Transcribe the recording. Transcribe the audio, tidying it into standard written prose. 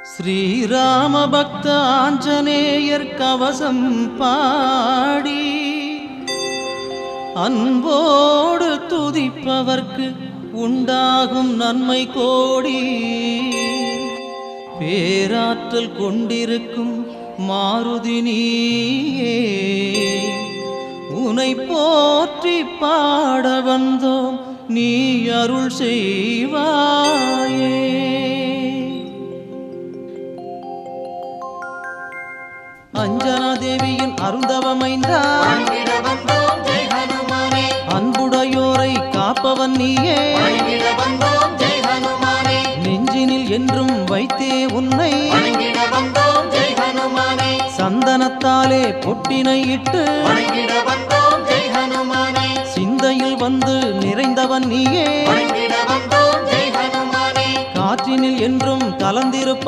ஸ்ரீராம பக்த ஆஞ்சநேயர் கவசம் பாடி அன்போடு துதிப்பவர்க்கு உண்டாகும் நன்மை கோடி. பேராற்றல் கொண்டிருக்கும் மாருதி நீயே, உனை போற்றி பாட வந்தோம், நீ அருள் செய்வாயே. அஞ்சனா தேவியின் அருந்தவமைந்தா, அன்புடையோரை காப்பவன் நீயே, நெஞ்சினில் என்றும் வைத்தே உன்னை, சந்தனத்தாலே பொட்டினை இட்டு சிந்தையில் வந்து நிறைந்தவன் நீயே, காற்றினில் என்றும் கலந்திருப்ப